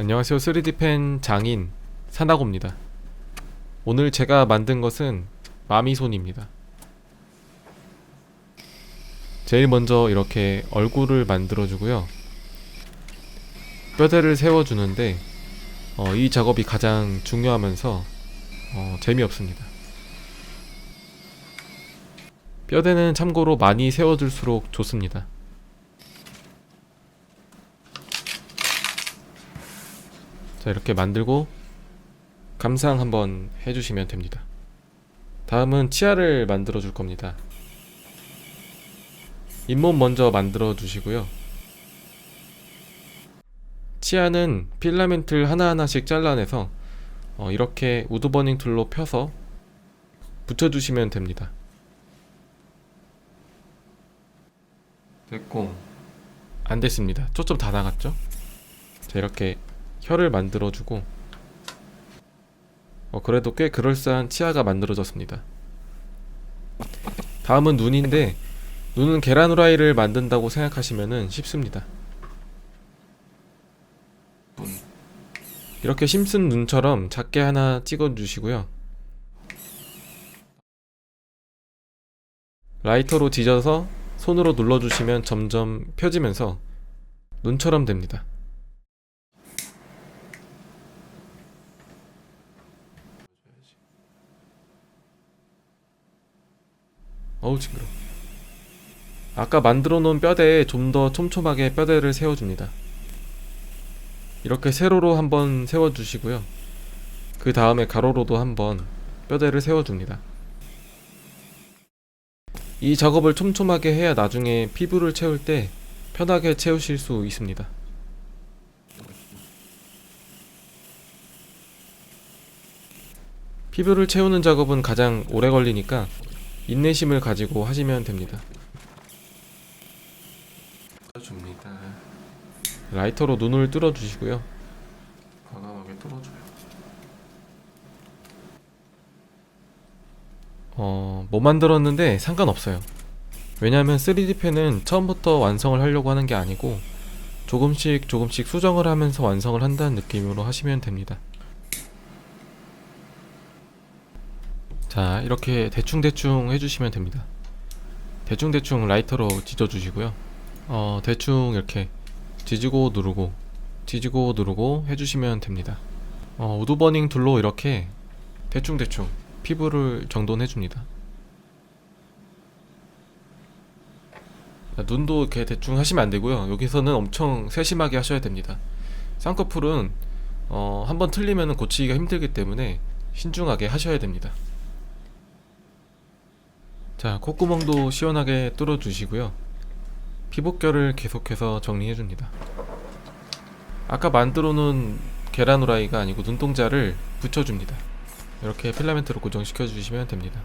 안녕하세요. 3D펜 장인 사나고입니다. 오늘 제가 만든 것은 마미손입니다. 제일 먼저 이렇게 얼굴을 만들어주고요. 뼈대를 세워주는데 이 작업이 가장 중요하면서 재미없습니다. 뼈대는 참고로 많이 세워줄수록 좋습니다. 자, 이렇게 만들고 감상 한번 해주시면 됩니다. 다음은 치아를 만들어 줄 겁니다. 잇몸 먼저 만들어 주시고요. 치아는 필라멘트를 하나하나씩 잘라내서 이렇게 우드버닝 툴로 펴서 붙여주시면 됩니다. 됐고, 안 됐습니다. 초점 다 나갔죠? 자, 이렇게 혀를 만들어주고 그래도 꽤 그럴싸한 치아가 만들어졌습니다. 다음은 눈인데, 눈은 계란 후라이를 만든다고 생각하시면 쉽습니다. 이렇게 심슨 눈처럼 작게 하나 찍어주시고요. 라이터로 지져서 손으로 눌러주시면 점점 펴지면서 눈처럼 됩니다. 어우 징그러워. 아까 만들어 놓은 뼈대에 좀 더 촘촘하게 뼈대를 세워줍니다. 이렇게 세로로 한번 세워주시고요. 그 다음에 가로로도 한번 뼈대를 세워줍니다. 이 작업을 촘촘하게 해야 나중에 피부를 채울 때 편하게 채우실 수 있습니다. 피부를 채우는 작업은 가장 오래 걸리니까 인내심을 가지고 하시면 됩니다. 라이터로 눈을 뚫어주시고요. 과감하게 뚫어줘요. 뭐 만들었는데 상관없어요. 왜냐면 3D펜은 처음부터 완성을 하려고 하는 게 아니고 조금씩 조금씩 수정을 하면서 완성을 한다는 느낌으로 하시면 됩니다. 자, 이렇게 대충대충 해주시면 됩니다. 대충대충 라이터로 지져주시고요. 대충 이렇게 지지고 누르고 해주시면 됩니다. 우드버닝 툴로 이렇게 대충대충 피부를 정돈해줍니다. 눈도 이렇게 대충 하시면 안되고요. 여기서는 엄청 세심하게 하셔야 됩니다. 쌍꺼풀은 한번 틀리면 고치기가 힘들기 때문에 신중하게 하셔야 됩니다. 자, 콧구멍도 시원하게 뚫어주시고요. 피부결을 계속해서 정리해줍니다. 아까 만들어 놓은 계란 후라이가 아니고 눈동자를 붙여줍니다. 이렇게 필라멘트로 고정시켜 주시면 됩니다.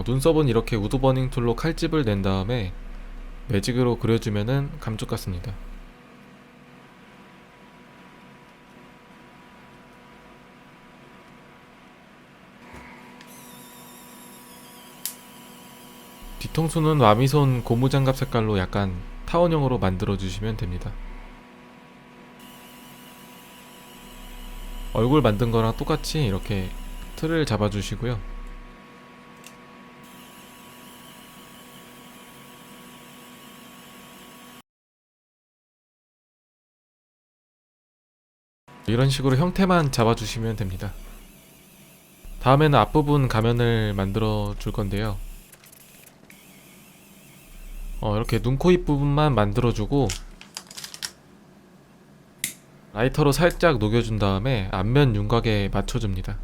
눈썹은 이렇게 우드버닝 툴로 칼집을 낸 다음에 매직으로 그려주면은 감쪽 같습니다. 뒤통수는 와미손 고무장갑 색깔로 약간 타원형으로 만들어 주시면 됩니다. 얼굴 만든 거랑 똑같이 이렇게 틀을 잡아 주시고요. 이런 식으로 형태만 잡아 주시면 됩니다. 다음에는 앞부분 가면을 만들어 줄 건데요. 이렇게 눈, 코, 입 부분만 만들어주고 라이터로 살짝 녹여준 다음에 앞면 윤곽에 맞춰줍니다.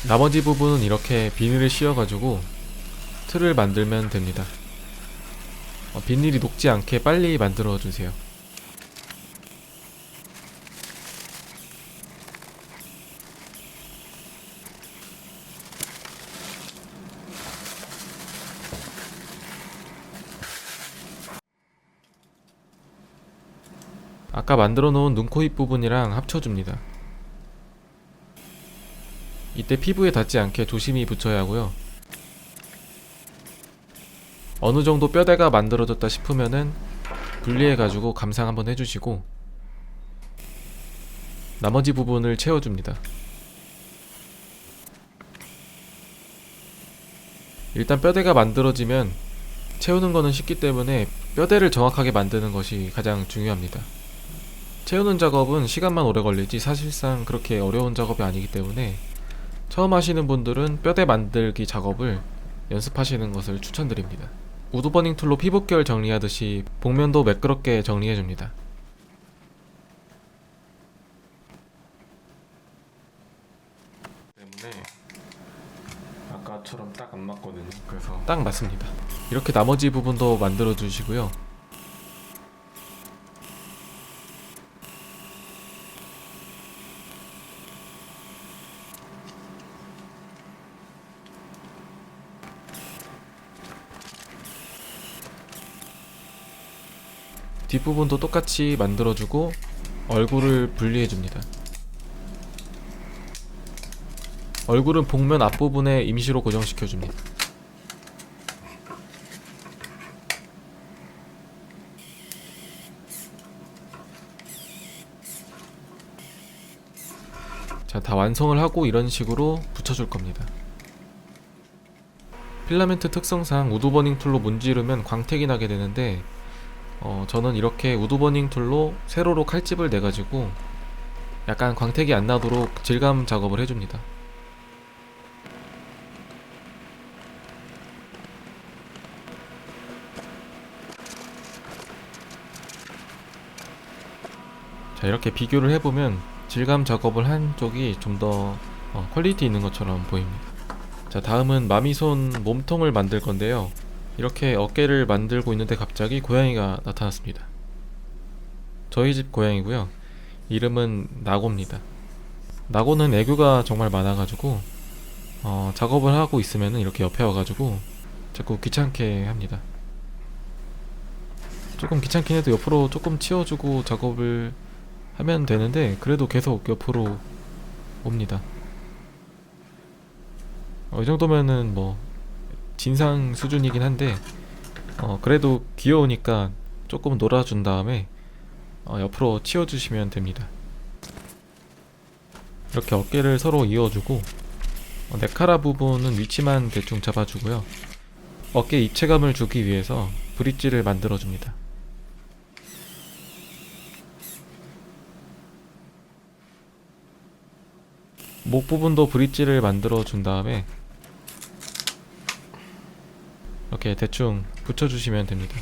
나머지 부분은 이렇게 비닐을 씌워가지고 틀을 만들면 됩니다. 비닐이 녹지 않게 빨리 만들어주세요. 아까 만들어 놓은 눈, 코, 입 부분이랑 합쳐줍니다. 이때 피부에 닿지 않게 조심히 붙여야 하고요. 어느 정도 뼈대가 만들어졌다 싶으면은 분리해가지고 감상 한번 해주시고 나머지 부분을 채워줍니다. 일단 뼈대가 만들어지면 채우는 거는 쉽기 때문에 뼈대를 정확하게 만드는 것이 가장 중요합니다. 채우는 작업은 시간만 오래 걸리지 사실상 그렇게 어려운 작업이 아니기 때문에 처음 하시는 분들은 뼈대 만들기 작업을 연습하시는 것을 추천드립니다. 우드버닝 툴로 피부결 정리하듯이 복면도 매끄럽게 정리해줍니다. 때문에 아까처럼 딱 안 맞거든요. 그래서 딱 맞습니다. 이렇게 나머지 부분도 만들어 주시고요. 뒷부분도 똑같이 만들어주고 얼굴을 분리해줍니다. 얼굴은 복면 앞부분에 임시로 고정시켜줍니다. 자, 다 완성을 하고 이런 식으로 붙여줄 겁니다. 필라멘트 특성상 우드버닝 툴로 문지르면 광택이 나게 되는데 저는 이렇게 우드버닝 툴로 세로로 칼집을 내가지고 약간 광택이 안 나도록 질감 작업을 해줍니다. 자, 이렇게 비교를 해보면 질감 작업을 한 쪽이 좀 더 퀄리티 있는 것처럼 보입니다. 자, 다음은 마미손 몸통을 만들 건데요. 이렇게 어깨를 만들고 있는데 갑자기 고양이가 나타났습니다. 저희 집 고양이고요. 이름은 나고입니다. 나고는 애교가 정말 많아가지고 작업을 하고 있으면 이렇게 옆에 와가지고 자꾸 귀찮게 합니다. 조금 귀찮긴 해도 옆으로 조금 치워주고 작업을 하면 되는데 그래도 계속 옆으로 옵니다. 이 정도면은 뭐 진상 수준이긴 한데 그래도 귀여우니까 조금 놀아준 다음에 옆으로 치워주시면 됩니다. 이렇게 어깨를 서로 이어주고 네카라 부분은 위치만 대충 잡아주고요. 어깨 입체감을 주기 위해서 브릿지를 만들어줍니다. 목 부분도 브릿지를 만들어준 다음에 이렇게 대충 붙여주시면 됩니다.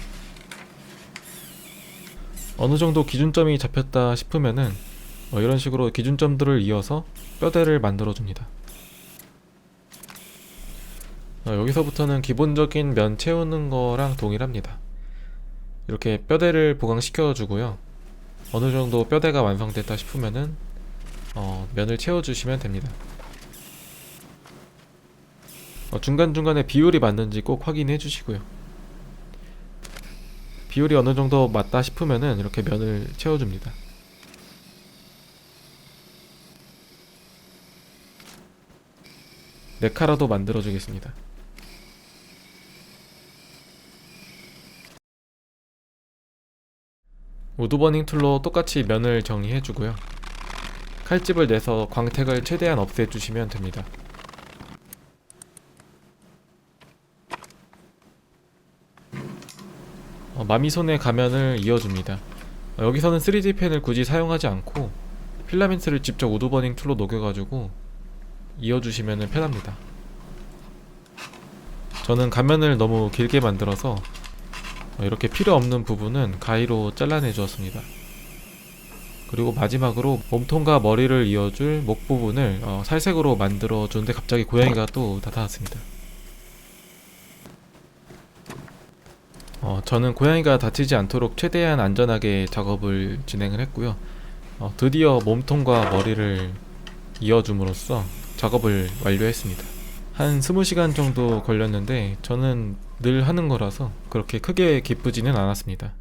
어느 정도 기준점이 잡혔다 싶으면은 이런 식으로 기준점들을 이어서 뼈대를 만들어줍니다. 여기서부터는 기본적인 면 채우는 거랑 동일합니다. 이렇게 뼈대를 보강시켜 주고요. 어느 정도 뼈대가 완성됐다 싶으면은 면을 채워주시면 됩니다. 중간중간에 비율이 맞는지 꼭 확인해 주시고요. 비율이 어느 정도 맞다 싶으면은 이렇게 면을 채워줍니다. 네카라도 만들어 주겠습니다. 우드버닝 툴로 똑같이 면을 정리해 주고요. 칼집을 내서 광택을 최대한 없애주시면 됩니다. 마미손의 가면을 이어줍니다. 여기서는 3D 펜을 굳이 사용하지 않고 필라멘트를 직접 우드버닝 툴로 녹여가지고 이어주시면 편합니다. 저는 가면을 너무 길게 만들어서 이렇게 필요 없는 부분은 가위로 잘라내 주었습니다. 그리고 마지막으로 몸통과 머리를 이어줄 목 부분을 살색으로 만들어 주는데 갑자기 고양이가 또 나타났습니다. 저는 고양이가 다치지 않도록 최대한 안전하게 작업을 진행을 했고요. 드디어 몸통과 머리를 이어줌으로써 작업을 완료했습니다. 한 20시간 정도 걸렸는데 저는 늘 하는 거라서 그렇게 크게 기쁘지는 않았습니다.